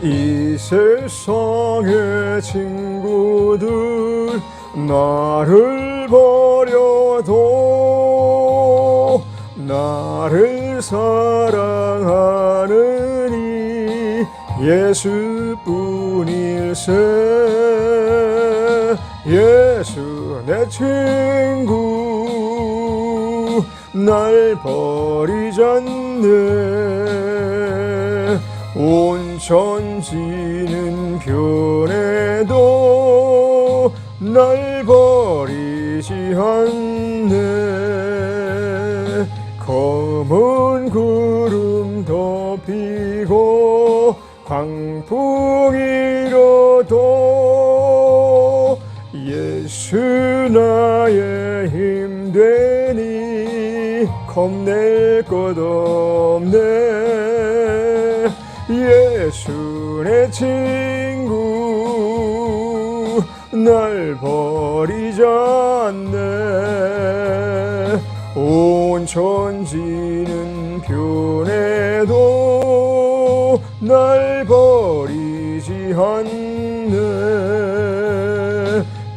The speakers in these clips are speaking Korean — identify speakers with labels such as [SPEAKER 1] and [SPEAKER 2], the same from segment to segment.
[SPEAKER 1] 이 세상의 친구들 나를 버려도 나를 사랑하는 이 예수뿐일세. 예수 내 친구 날 버리지 않네. 온 천지는 변해도 날 버리지 않네. 검은 구름 덮이고 광풍이 일어도 예수 나의 힘되니 겁낼 것 없네. 예수 내 친구 날 버리지 않네. 온 천지는 변해도 날 버리지 않네.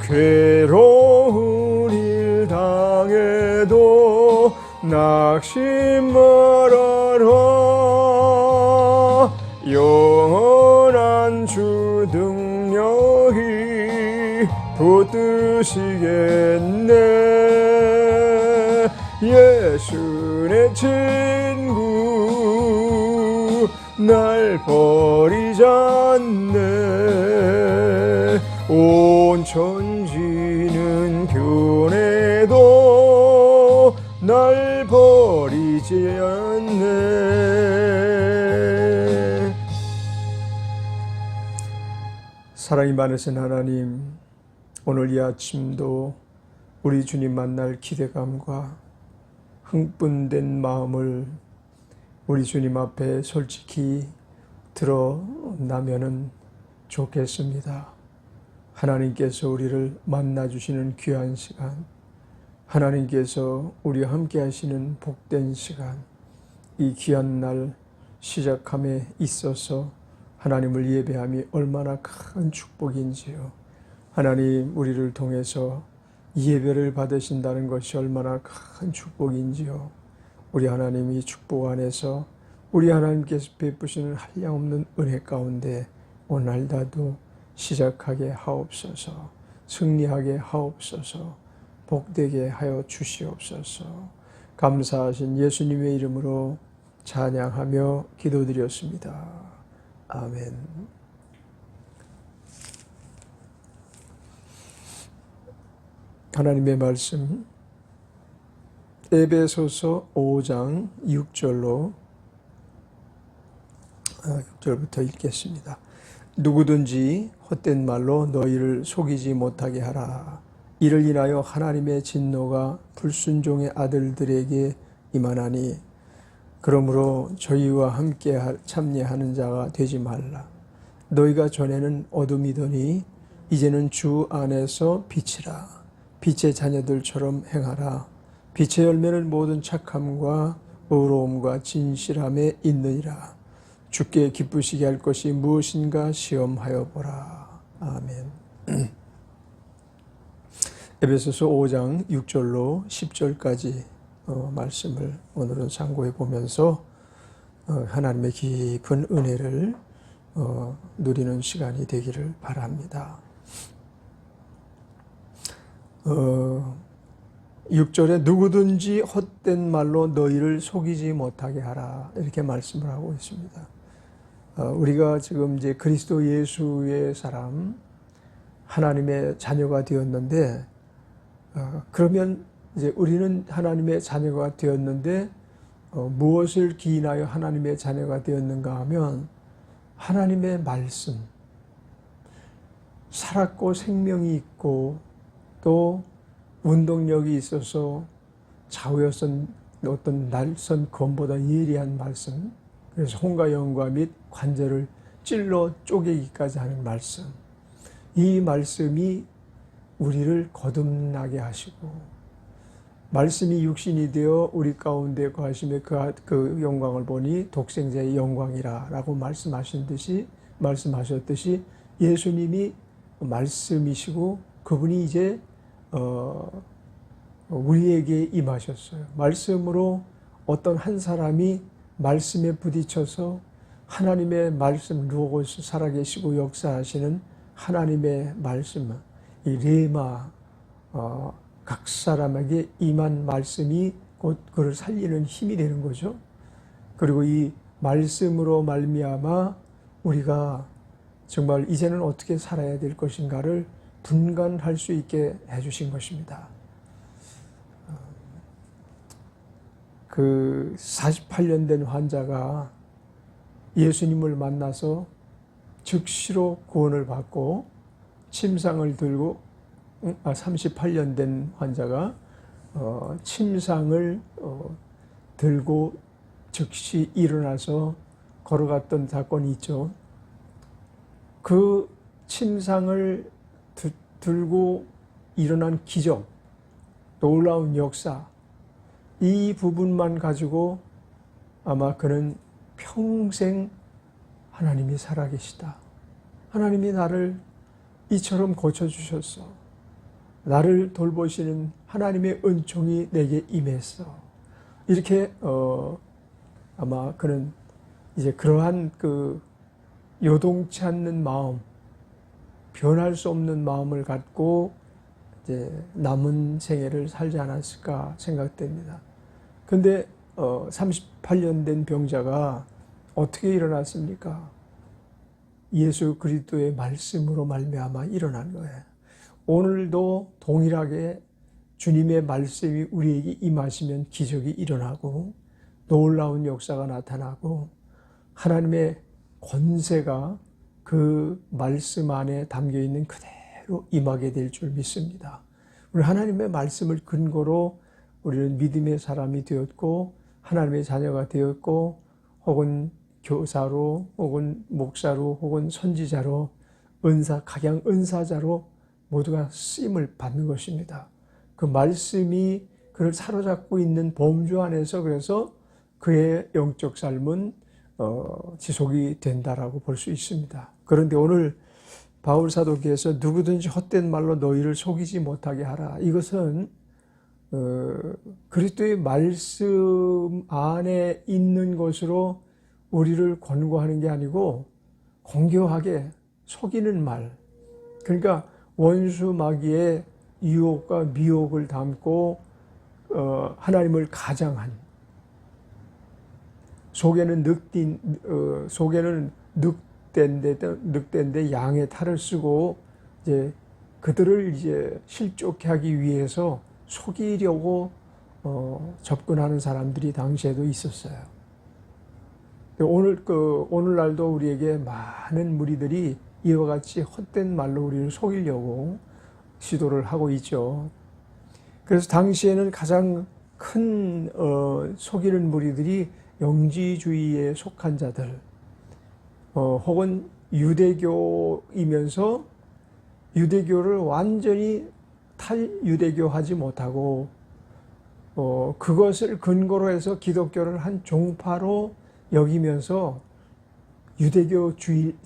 [SPEAKER 1] 괴로운 일 당해도 낙심 말아라. 영원한 주 능력이 붙드시겠네. 예수 내 친구 날 버리지 않네. 온 천지는 변해도 날 버리지 않네. 사랑이 많으신 하나님, 오늘 이 아침도 우리 주님 만날 기대감과 흥분된 마음을 우리 주님 앞에 솔직히 드러나면은 좋겠습니다. 하나님께서 우리를 만나주시는 귀한 시간, 하나님께서 우리와 함께 하시는 복된 시간, 이 귀한 날 시작함에 있어서 하나님을 예배함이 얼마나 큰 축복인지요. 하나님, 우리를 통해서 예배를 받으신다는 것이 얼마나 큰 축복인지요. 우리 하나님이 축복 안에서 우리 하나님께서 베푸시는 한량없는 은혜 가운데 오늘날도 시작하게 하옵소서. 승리하게 하옵소서. 복되게 하여 주시옵소서. 감사하신 예수님의 이름으로 찬양하며 기도드렸습니다. 아멘. 하나님의 말씀 에베소서 5장 6절부터 읽겠습니다. 누구든지 헛된 말로 너희를 속이지 못하게 하라. 이를 인하여 하나님의 진노가 불순종의 아들들에게 임하나니, 그러므로 저희와 함께 참여하는 자가 되지 말라. 너희가 전에는 어둠이더니 이제는 주 안에서 빛이라. 빛의 자녀들처럼 행하라. 빛의 열매는 모든 착함과 의로움과 진실함에 있느니라. 주께 기쁘시게 할 것이 무엇인가 시험하여 보라. 아멘. 에베소서 5장 6절로 10절까지 말씀을 오늘은 참고해 보면서 하나님의 깊은 은혜를 누리는 시간이 되기를 바랍니다. 6절에 누구든지 헛된 말로 너희를 속이지 못하게 하라, 이렇게 말씀을 하고 있습니다. 우리가 지금 이제 그리스도 예수의 사람, 하나님의 자녀가 되었는데, 그러면 이제 우리는 하나님의 자녀가 되었는데 무엇을 기인하여 하나님의 자녀가 되었는가 하면 하나님의 말씀, 살았고 생명이 있고 또 운동력이 있어서 좌우여선 어떤 날선 검보다 예리한 말씀, 그래서 홍과 영과 및 관절을 찔러 쪼개기까지 하는 말씀, 이 말씀이 우리를 거듭나게 하시고 말씀이 육신이 되어 우리 가운데 거하심에 그 영광을 보니 독생자의 영광이라 라고 말씀하신 듯이 말씀하셨듯이 예수님이 말씀이시고 그분이 이제 우리에게 임하셨어요. 말씀으로 어떤 한 사람이 말씀에 부딪혀서 하나님의 말씀 루오고스 살아계시고 역사하시는 하나님의 말씀, 이 레마, 각 사람에게 임한 말씀이 곧 그를 살리는 힘이 되는 거죠. 그리고 이 말씀으로 말미암아 우리가 정말 이제는 어떻게 살아야 될 것인가를 분간할 수 있게 해주신 것입니다. 그 48년 된 환자가 예수님을 만나서 즉시로 구원을 받고 침상을 들고 38년 된 환자가 침상을 들고 즉시 일어나서 걸어갔던 사건이 있죠. 그 침상을 들고 일어난 기적, 놀라운 역사, 이 부분만 가지고 아마 그는 평생 하나님이 살아계시다. 하나님이 나를 이처럼 고쳐주셨어. 나를 돌보시는 하나님의 은총이 내게 임했어. 이렇게 아마 그는 이제 그러한 그 요동치 않는 마음, 변할 수 없는 마음을 갖고 이제 남은 생애를 살지 않았을까 생각됩니다. 근데 38년 된 병자가 어떻게 일어났습니까? 예수 그리스도의 말씀으로 말미암아 일어난 거예요. 오늘도 동일하게 주님의 말씀이 우리에게 임하시면 기적이 일어나고 놀라운 역사가 나타나고 하나님의 권세가 그 말씀 안에 담겨있는 그대로 임하게 될 줄 믿습니다. 우리 하나님의 말씀을 근거로 우리는 믿음의 사람이 되었고 하나님의 자녀가 되었고 혹은 교사로 혹은 목사로 혹은 선지자로 각양 은사자로 모두가 쓰임을 받는 것입니다. 그 말씀이 그를 사로잡고 있는 범주 안에서 그래서 그의 영적 삶은 지속이 된다라고 볼 수 있습니다. 그런데 오늘 바울 사도께서 누구든지 헛된 말로 너희를 속이지 못하게 하라. 이것은 그리스도의 말씀 안에 있는 것으로 우리를 권고하는 게 아니고 공교하게 속이는 말. 그러니까 원수 마귀의 유혹과 미혹을 담고 하나님을 가장한 속에는 늑대인데 양의 탈을 쓰고 이제 그들을 이제 실족해 하기 위해서 속이려고 접근하는 사람들이 당시에도 있었어요. 오늘날도 우리에게 많은 무리들이 이와 같이 헛된 말로 우리를 속이려고 시도를 하고 있죠. 그래서 당시에는 가장 큰 속이는 무리들이 영지주의에 속한 자들, 혹은 유대교이면서 유대교를 완전히 탈유대교하지 못하고 그것을 근거로 해서 기독교를 한 종파로 여기면서 유대교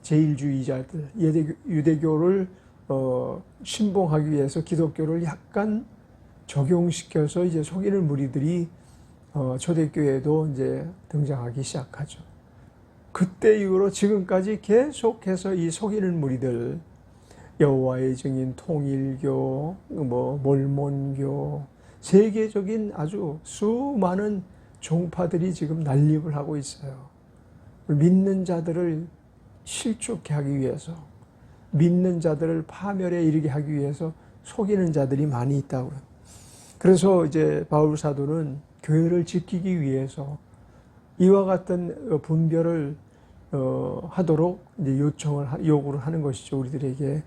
[SPEAKER 1] 제일주의자들, 유대교를 신봉하기 위해서 기독교를 약간 적용시켜서 이제 속이는 무리들이 초대교회에도 이제 등장하기 시작하죠. 그때 이후로 지금까지 계속해서 이 속이는 무리들, 여호와의 증인, 통일교, 몰몬교, 세계적인 아주 수많은 종파들이 지금 난립을 하고 있어요. 믿는 자들을 실족해 하기 위해서, 믿는 자들을 파멸에 이르게 하기 위해서 속이는 자들이 많이 있다고요. 그래서 이제 바울 사도는 교회를 지키기 위해서 이와 같은 분별을 하도록 이제 요구를 하는 것이죠. 우리들에게.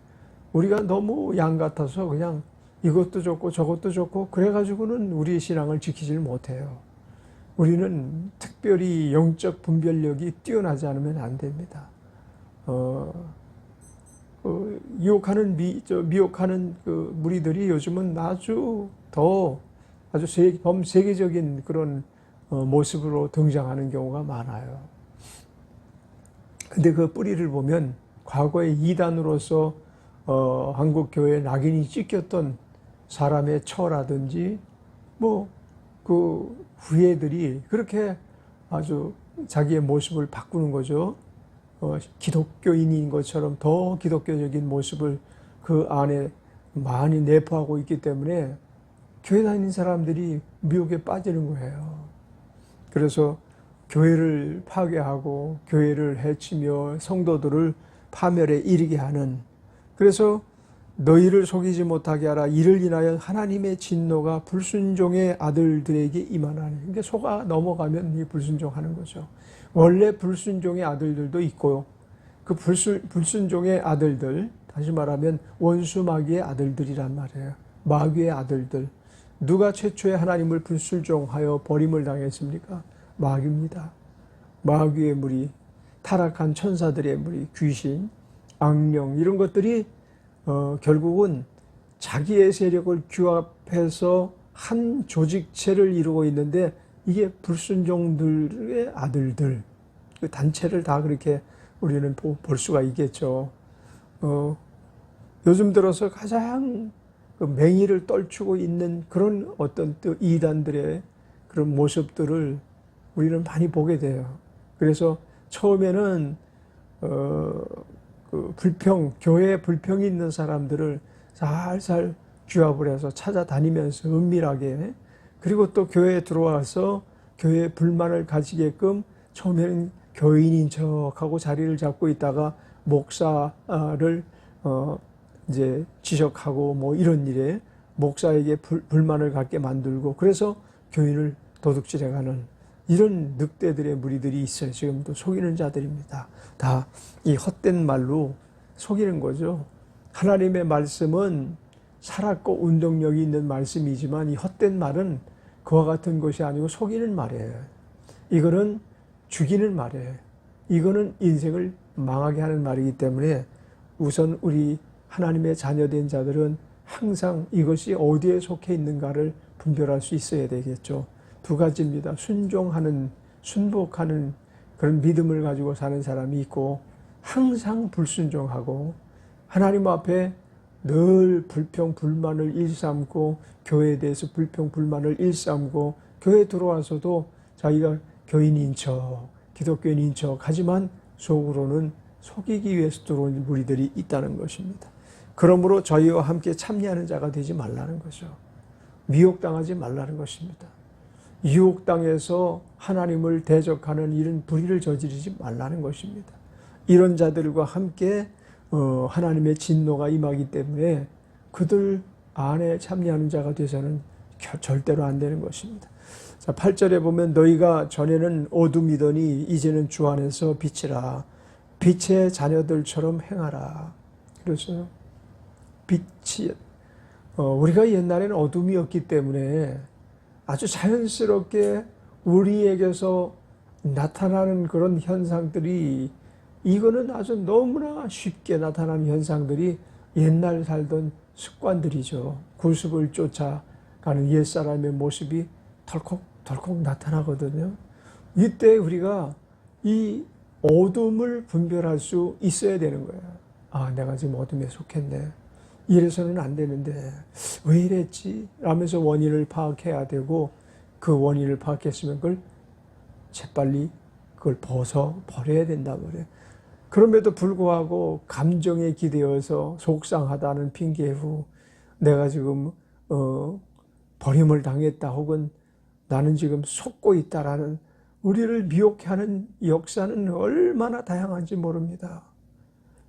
[SPEAKER 1] 우리가 너무 양 같아서 그냥 이것도 좋고 저것도 좋고 그래가지고는 우리의 신앙을 지키질 못해요. 우리는 특별히 영적 분별력이 뛰어나지 않으면 안 됩니다. 미혹하는 그 무리들이 요즘은 아주 범세계적인 그런 모습으로 등장하는 경우가 많아요. 근데 그 뿌리를 보면 과거에 이단으로서 한국 교회에 낙인이 찍혔던 사람의 처라든지 뭐 그 후예들이 그렇게 아주 자기의 모습을 바꾸는 거죠. 기독교인인 것처럼 더 기독교적인 모습을 그 안에 많이 내포하고 있기 때문에 교회 다니는 사람들이 미혹에 빠지는 거예요. 그래서 교회를 파괴하고 교회를 해치며 성도들을 파멸에 이르게 하는, 그래서 너희를 속이지 못하게 하라. 이를 인하여 하나님의 진노가 불순종의 아들들에게 임하나니. 그러니까 속아 넘어가면 이 불순종하는 거죠. 원래 불순종의 아들들도 있고요. 그 불순종의 아들들, 다시 말하면 원수 마귀의 아들들이란 말이에요. 마귀의 아들들. 누가 최초에 하나님을 불순종하여 버림을 당했습니까? 마귀입니다. 마귀의 무리, 타락한 천사들의 무리, 귀신, 악령, 이런 것들이 결국은 자기의 세력을 규합해서 한 조직체를 이루고 있는데, 이게 불순종들의 아들들, 그 단체를 다 그렇게 우리는 볼 수가 있겠죠. 요즘 들어서 가장 그 맹의를 떨치고 있는 그런 어떤 또 이단들의 그런 모습들을 우리는 많이 보게 돼요. 그래서 처음에는 그 교회에 불평이 있는 사람들을 살살 규합을 해서 찾아다니면서 은밀하게, 그리고 또 교회에 들어와서 교회에 불만을 가지게끔 처음에는 교인인 척하고 자리를 잡고 있다가 목사를 이제 지적하고 뭐 이런 일에 목사에게 불만을 갖게 만들고, 그래서 교인을 도둑질해가는 이런 늑대들의 무리들이 있어요. 지금도 속이는 자들입니다. 다 이 헛된 말로 속이는 거죠. 하나님의 말씀은 살았고 운동력이 있는 말씀이지만, 이 헛된 말은 그와 같은 것이 아니고 속이는 말이에요. 이거는 죽이는 말이에요. 이거는 인생을 망하게 하는 말이기 때문에 우선 우리 하나님의 자녀된 자들은 항상 이것이 어디에 속해 있는가를 분별할 수 있어야 되겠죠. 두 가지입니다. 순복하는 그런 믿음을 가지고 사는 사람이 있고, 항상 불순종하고 하나님 앞에 늘 불평, 불만을 일삼고, 교회에 대해서 불평, 불만을 일삼고, 교회에 들어와서도 자기가 교인인 척, 기독교인인 척 하지만 속으로는 속이기 위해서 들어온 무리들이 있다는 것입니다. 그러므로 저희와 함께 참여하는 자가 되지 말라는 거죠. 미혹당하지 말라는 것입니다. 유혹당해서 하나님을 대적하는 이런 불의를 저지르지 말라는 것입니다. 이런 자들과 함께 하나님의 진노가 임하기 때문에 그들 안에 참여하는 자가 되서는 절대로 안 되는 것입니다. 자, 8절에 보면 너희가 전에는 어둠이더니 이제는 주 안에서 빛이라. 빛의 자녀들처럼 행하라. 그래서 빛이, 우리가 옛날에는 어둠이었기 때문에 아주 자연스럽게 우리에게서 나타나는 그런 현상들이, 이거는 아주 너무나 쉽게 나타나는 현상들이 옛날 살던 습관들이죠. 구습을 쫓아가는 옛사람의 모습이 덜컥덜컥 나타나거든요. 이때 우리가 이 어둠을 분별할 수 있어야 되는 거예요. 아, 내가 지금 어둠에 속했네. 이래서는 안 되는데 왜 이랬지? 라면서 원인을 파악해야 되고, 그 원인을 파악했으면 그걸 재빨리 그걸 버려야 된다 말이에요. 그럼에도 불구하고 감정에 기대어서 속상하다는 핑계 후 내가 지금 버림을 당했다, 혹은 나는 지금 속고 있다라는, 우리를 미혹해 하는 역사는 얼마나 다양한지 모릅니다.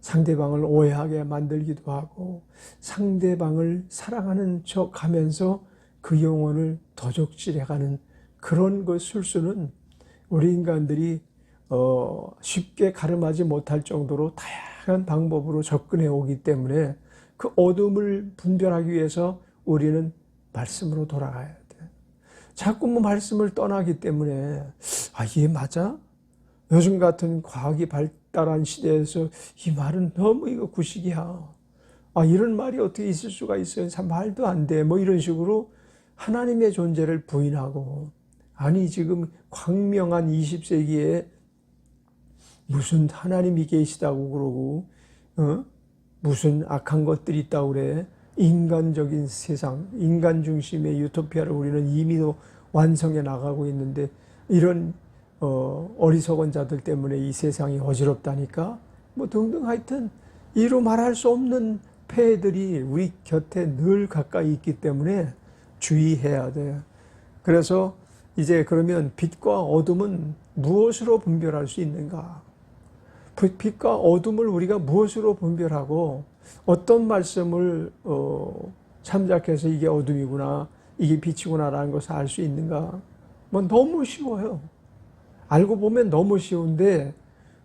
[SPEAKER 1] 상대방을 오해하게 만들기도 하고, 상대방을 사랑하는 척 하면서 그 영혼을 도적질해가는 그런 그 술수는 우리 인간들이 쉽게 가름하지 못할 정도로 다양한 방법으로 접근해 오기 때문에, 그 어둠을 분별하기 위해서 우리는 말씀으로 돌아가야 돼. 자꾸 뭐 말씀을 떠나기 때문에, 아, 이게 맞아? 요즘 같은 과학이 발달한 시대에서 이 말은 너무 이거 구식이야. 아, 이런 말이 어떻게 있을 수가 있어요? 참 말도 안 돼. 뭐 이런 식으로 하나님의 존재를 부인하고, 아니 지금 광명한 20세기에 무슨 하나님이 계시다고 그러고 무슨 악한 것들이 있다고 그래. 인간적인 세상, 인간 중심의 유토피아를 우리는 이미도 완성해 나가고 있는데 이런 어리석은 자들 때문에 이 세상이 어지럽다니까. 뭐 등등 하여튼 이루 말할 수 없는 폐해들이 우리 곁에 늘 가까이 있기 때문에 주의해야 돼요. 그래서 이제 그러면 빛과 어둠은 무엇으로 분별할 수 있는가? 빛과 어둠을 우리가 무엇으로 분별하고 어떤 말씀을 참작해서 이게 어둠이구나, 이게 빛이구나라는 것을 알 수 있는가? 뭐 너무 쉬워요. 알고 보면 너무 쉬운데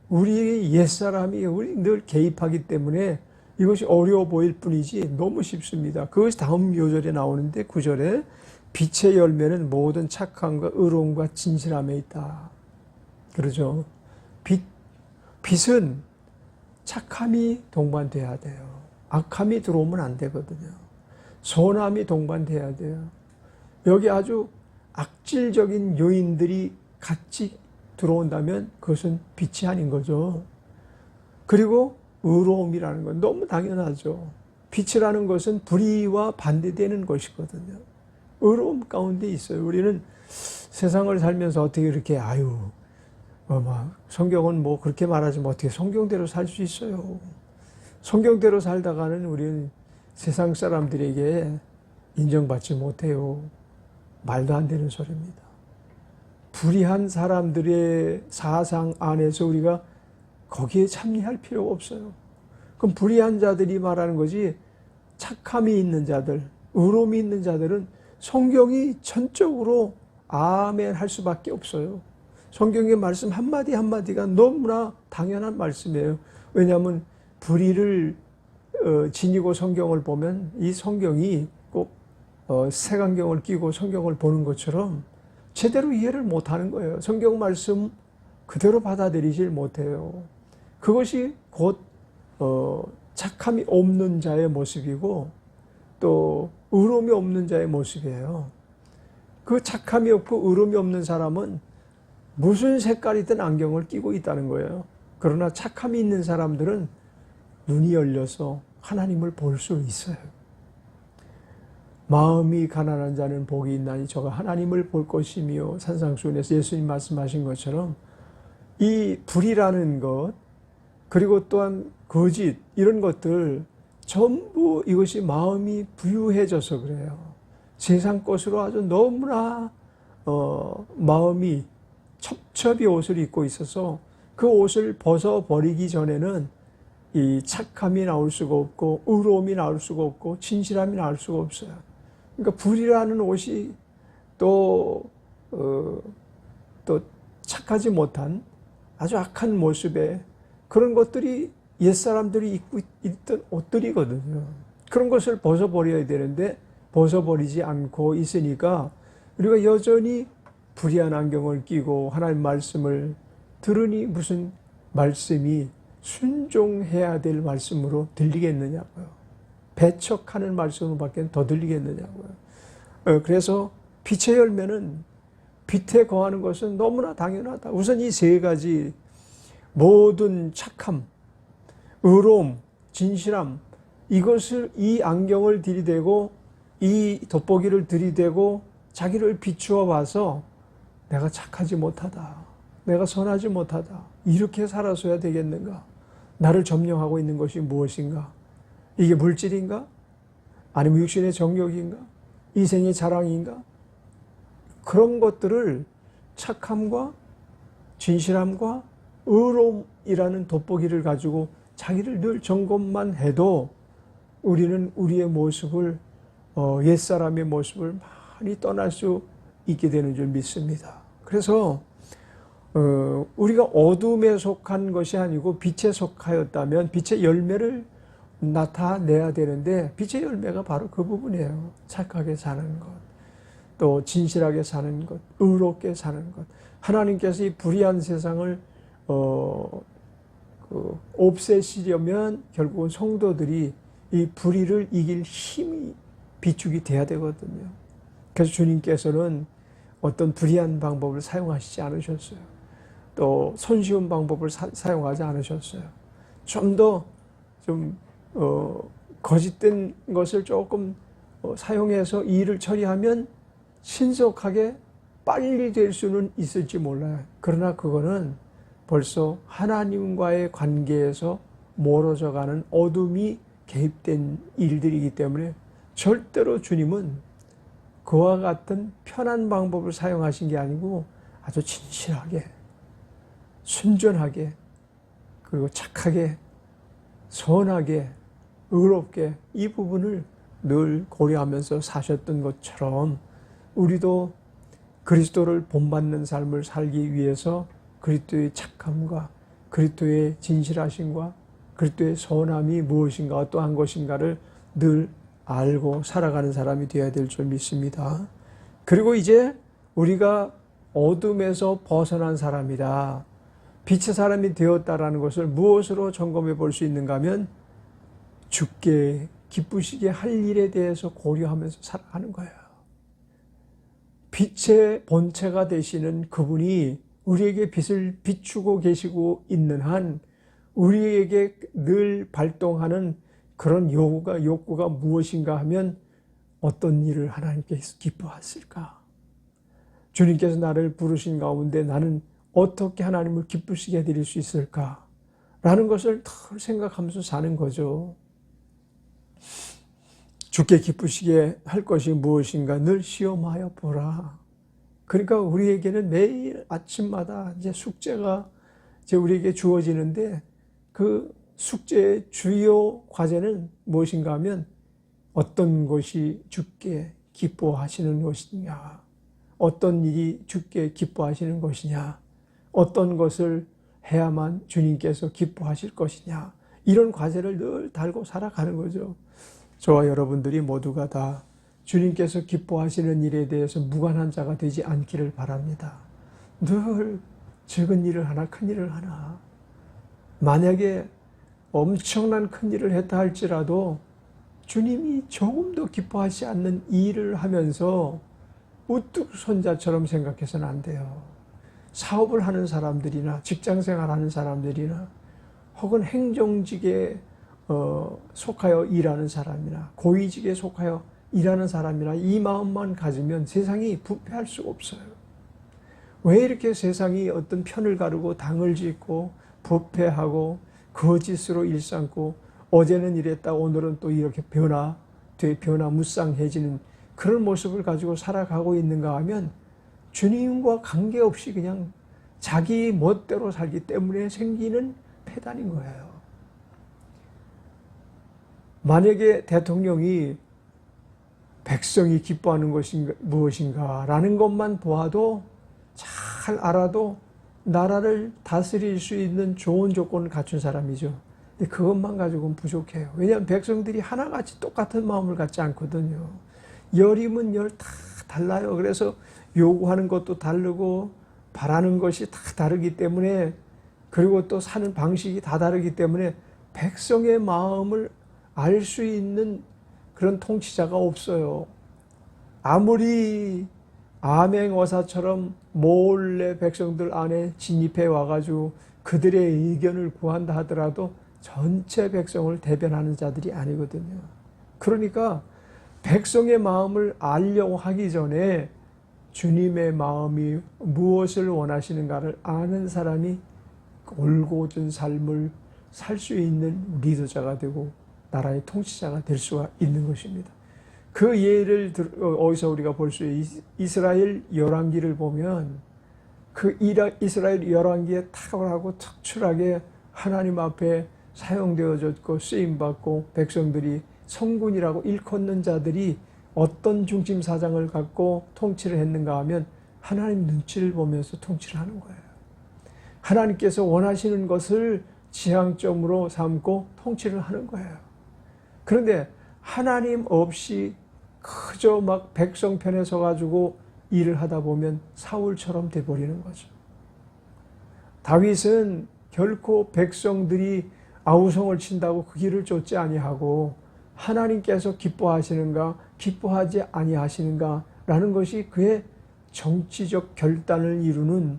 [SPEAKER 1] 우리 옛사람이 우리 늘 개입하기 때문에 이것이 어려워 보일 뿐이지 너무 쉽습니다. 그것이 다음 요절에 나오는데 9절에 빛의 열매는 모든 착함과 의로움과 진실함에 있다. 그러죠. 빛은 착함이 동반돼야 돼요. 악함이 들어오면 안 되거든요. 선함이 동반돼야 돼요. 여기 아주 악질적인 요인들이 같이 들어온다면 그것은 빛이 아닌 거죠. 그리고 의로움이라는 건 너무 당연하죠. 빛이라는 것은 불의와 반대되는 것이거든요. 의로움 가운데 있어요. 우리는 세상을 살면서 어떻게 이렇게 성경은 뭐 그렇게 말하지만 어떻게 성경대로 살 수 있어요. 성경대로 살다가는 우리는 세상 사람들에게 인정받지 못해요. 말도 안 되는 소리입니다. 불의한 사람들의 사상 안에서 우리가 거기에 참여할 필요가 없어요. 그럼 불의한 자들이 말하는 거지, 착함이 있는 자들, 의로움이 있는 자들은 성경이 전적으로 아멘 할 수밖에 없어요. 성경의 말씀 한마디 한마디가 너무나 당연한 말씀이에요. 왜냐하면 불의를 지니고 성경을 보면 이 성경이 꼭 색안경을 끼고 성경을 보는 것처럼 제대로 이해를 못하는 거예요. 성경 말씀 그대로 받아들이질 못해요. 그것이 곧 착함이 없는 자의 모습이고 또 의로움이 없는 자의 모습이에요. 그 착함이 없고 의로움이 없는 사람은 무슨 색깔이든 안경을 끼고 있다는 거예요. 그러나 착함이 있는 사람들은 눈이 열려서 하나님을 볼 수 있어요. 마음이 가난한 자는 복이 있나니 저가 하나님을 볼 것이며, 산상수훈에서 예수님 말씀하신 것처럼 이 불이라는 것, 그리고 또한 거짓, 이런 것들 전부 이것이 마음이 부유해져서 그래요. 세상 것으로 아주 너무나 마음이 첩첩이 옷을 입고 있어서 그 옷을 벗어버리기 전에는 이 착함이 나올 수가 없고 의로움이 나올 수가 없고 진실함이 나올 수가 없어요. 그러니까 불이라는 옷이 또 착하지 못한 아주 악한 모습의 그런 것들이 옛사람들이 입고 있던 옷들이거든요. 그런 것을 벗어버려야 되는데 벗어버리지 않고 있으니까 우리가 여전히 불의한 안경을 끼고 하나님 말씀을 들으니 무슨 말씀이 순종해야 될 말씀으로 들리겠느냐고요. 배척하는 말씀으로밖에 더 들리겠느냐고요. 그래서 빛의 열매는 빛에 거하는 것은 너무나 당연하다. 우선 이 세 가지 모든 착함, 의로움, 진실함, 이것을 이 안경을 들이대고 이 돋보기를 들이대고 자기를 비추어 봐서 내가 착하지 못하다, 내가 선하지 못하다, 이렇게 살아서야 되겠는가? 나를 점령하고 있는 것이 무엇인가? 이게 물질인가? 아니면 육신의 정욕인가? 인생의 자랑인가? 그런 것들을 착함과 진실함과 의로움이라는 돋보기를 가지고 자기를 늘 점검만 해도 우리는 우리의 모습을 옛사람의 모습을 많이 떠날 수 있게 되는 줄 믿습니다. 그래서 우리가 어둠에 속한 것이 아니고 빛에 속하였다면 빛의 열매를 나타내야 되는데 빛의 열매가 바로 그 부분이에요. 착하게 사는 것, 또 진실하게 사는 것, 의롭게 사는 것. 하나님께서 이 불의한 세상을 없애시려면 결국은 성도들이 이 불의를 이길 힘이 비축이 돼야 되거든요. 그래서 주님께서는 어떤 불의한 방법을 사용하시지 않으셨어요. 또 손쉬운 방법을 사용하지 않으셨어요. 좀 더 거짓된 것을 조금 사용해서 이 일을 처리하면 신속하게 빨리 될 수는 있을지 몰라요. 그러나 그거는 벌써 하나님과의 관계에서 멀어져가는 어둠이 개입된 일들이기 때문에 절대로 주님은 그와 같은 편한 방법을 사용하신 게 아니고 아주 진실하게, 순전하게, 그리고 착하게, 선하게, 의롭게 이 부분을 늘 고려하면서 사셨던 것처럼 우리도 그리스도를 본받는 삶을 살기 위해서 그리스도의 착함과 그리스도의 진실하심과 그리스도의 선함이 무엇인가 어떠한 것인가를 늘 알고 살아가는 사람이 되어야 될 줄 믿습니다. 그리고 이제 우리가 어둠에서 벗어난 사람이다, 빛의 사람이 되었다라는 것을 무엇으로 점검해 볼 수 있는가 하면 주께 기쁘시게 할 일에 대해서 고려하면서 살아가는 거예요. 빛의 본체가 되시는 그분이 우리에게 빛을 비추고 계시고 있는 한 우리에게 늘 발동하는 그런 욕구가 무엇인가 하면 어떤 일을 하나님께서 기뻐하실까? 주님께서 나를 부르신 가운데 나는 어떻게 하나님을 기쁘시게 해드릴 수 있을까? 라는 것을 늘 생각하면서 사는 거죠. 주께 기쁘시게 할 것이 무엇인가 늘 시험하여 보라. 그러니까 우리에게는 매일 아침마다 이제 숙제가 이제 우리에게 주어지는데 그 숙제의 주요 과제는 무엇인가 하면 어떤 것이 주께 기뻐하시는 것이냐, 어떤 일이 주께 기뻐하시는 것이냐, 어떤 것을 해야만 주님께서 기뻐하실 것이냐, 이런 과제를 늘 달고 살아가는 거죠. 저와 여러분들이 모두가 다 주님께서 기뻐하시는 일에 대해서 무관한 자가 되지 않기를 바랍니다. 늘 적은 일을 하나 큰 일을 하나, 만약에 엄청난 큰 일을 했다 할지라도 주님이 조금도 기뻐하지 않는 일을 하면서 우뚝 손자처럼 생각해서는 안 돼요. 사업을 하는 사람들이나 직장생활하는 사람들이나 혹은 행정직에 속하여 일하는 사람이나 고위직에 속하여 일하는 사람이나 이 마음만 가지면 세상이 부패할 수가 없어요. 왜 이렇게 세상이 어떤 편을 가르고 당을 짓고 부패하고 거짓으로 일삼고 어제는 이랬다 오늘은 또 이렇게 변화무쌍해지는 그런 모습을 가지고 살아가고 있는가 하면 주님과 관계없이 그냥 자기 멋대로 살기 때문에 생기는 폐단인 거예요. 만약에 대통령이 백성이 기뻐하는 것이 무엇인가라는 것만 보아도 잘 알아도 나라를 다스릴 수 있는 좋은 조건을 갖춘 사람이죠. 그것만 가지고는 부족해요. 왜냐하면 백성들이 하나같이 똑같은 마음을 갖지 않거든요. 열이면 열 다 달라요. 그래서 요구하는 것도 다르고 바라는 것이 다 다르기 때문에, 그리고 또 사는 방식이 다 다르기 때문에 백성의 마음을 알 수 있는 그런 통치자가 없어요. 아무리 암행어사처럼 몰래 백성들 안에 진입해 와가지고 그들의 의견을 구한다 하더라도 전체 백성을 대변하는 자들이 아니거든요. 그러니까 백성의 마음을 알려고 하기 전에 주님의 마음이 무엇을 원하시는가를 아는 사람이 올곧은 삶을 살 수 있는 리더자가 되고 나라의 통치자가 될 수가 있는 것입니다. 그 예를 어디서 우리가 볼 수 있어요. 이스라엘 열왕기를 보면 그 이스라엘 열왕기에 탁월하고 특출하게 하나님 앞에 사용되어졌고 쓰임받고 백성들이 성군이라고 일컫는 자들이 어떤 중심사상을 갖고 통치를 했는가 하면 하나님 눈치를 보면서 통치를 하는 거예요. 하나님께서 원하시는 것을 지향점으로 삼고 통치를 하는 거예요. 그런데 하나님 없이 그저 막 백성 편에 서가지고 일을 하다 보면 사울처럼 돼버리는 거죠. 다윗은 결코 백성들이 아우성을 친다고 그 길을 쫓지 아니하고 하나님께서 기뻐하시는가 기뻐하지 아니하시는가 라는 것이 그의 정치적 결단을 이루는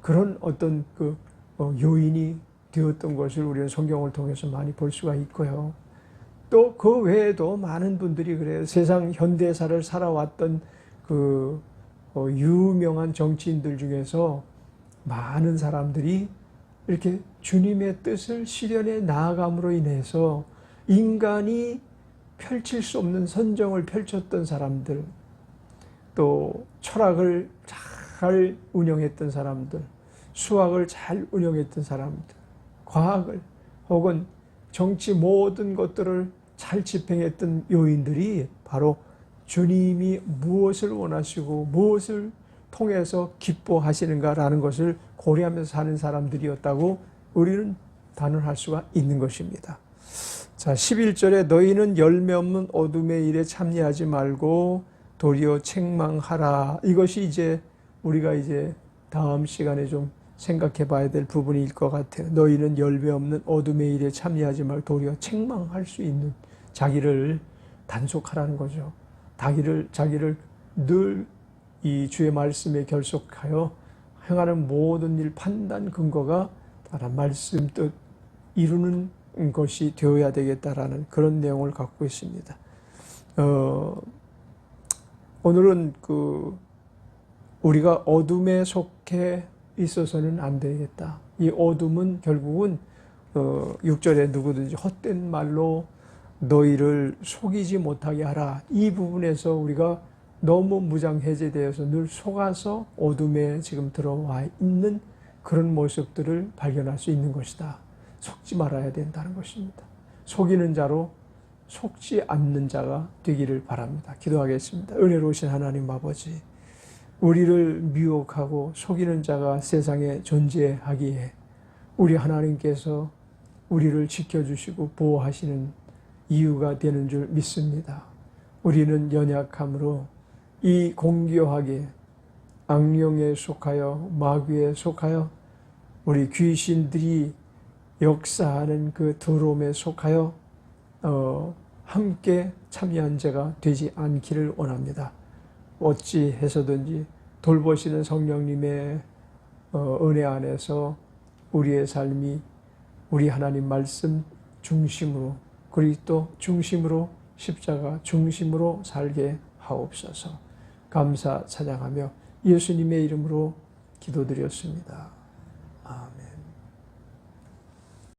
[SPEAKER 1] 그런 어떤 요인이 되었던 것을 우리는 성경을 통해서 많이 볼 수가 있고요. 또 그 외에도 많은 분들이 그래요. 세상 현대사를 살아왔던 유명한 정치인들 중에서 많은 사람들이 이렇게 주님의 뜻을 실현해 나아감으로 인해서 인간이 펼칠 수 없는 선정을 펼쳤던 사람들, 또 철학을 잘 운영했던 사람들, 수학을 잘 운영했던 사람들, 과학을 혹은 정치 모든 것들을 잘 집행했던 요인들이 바로 주님이 무엇을 원하시고 무엇을 통해서 기뻐하시는가라는 것을 고려하면서 사는 사람들이었다고 우리는 단언할 수가 있는 것입니다. 자, 11절에 너희는 열매 없는 어둠의 일에 참여하지 말고 도리어 책망하라. 이것이 이제 우리가 이제 다음 시간에 좀 생각해 봐야 될 부분일 것 같아요. 너희는 열매 없는 어둠의 일에 참여하지 말고 도리어 책망할 수 있는, 자기를 단속하라는 거죠. 자기를 늘 이 주의 말씀에 결속하여 행하는 모든 일 판단 근거가 다른 말씀 뜻 이루는 것이 되어야 되겠다라는 그런 내용을 갖고 있습니다. 오늘은 우리가 어둠에 속해 있어서는 안 되겠다. 이 어둠은 결국은 6절에 누구든지 헛된 말로 너희를 속이지 못하게 하라. 이 부분에서 우리가 너무 무장해제되어서 늘 속아서 어둠에 지금 들어와 있는 그런 모습들을 발견할 수 있는 것이다. 속지 말아야 된다는 것입니다. 속이는 자로 속지 않는 자가 되기를 바랍니다. 기도하겠습니다. 은혜로우신 하나님 아버지, 우리를 미혹하고 속이는 자가 세상에 존재하기에 우리 하나님께서 우리를 지켜주시고 보호하시는 이유가 되는 줄 믿습니다. 우리는 연약함으로 이 공교하게 악령에 속하여 마귀에 속하여 우리 귀신들이 역사하는 그 더러움에 속하여 함께 참여한 자가 되지 않기를 원합니다. 어찌해서든지 돌보시는 성령님의 은혜 안에서 우리의 삶이 우리 하나님 말씀 중심으로, 그리스도 중심으로, 십자가 중심으로 살게 하옵소서. 감사 찬양하며 예수님의 이름으로 기도드렸습니다. 아멘.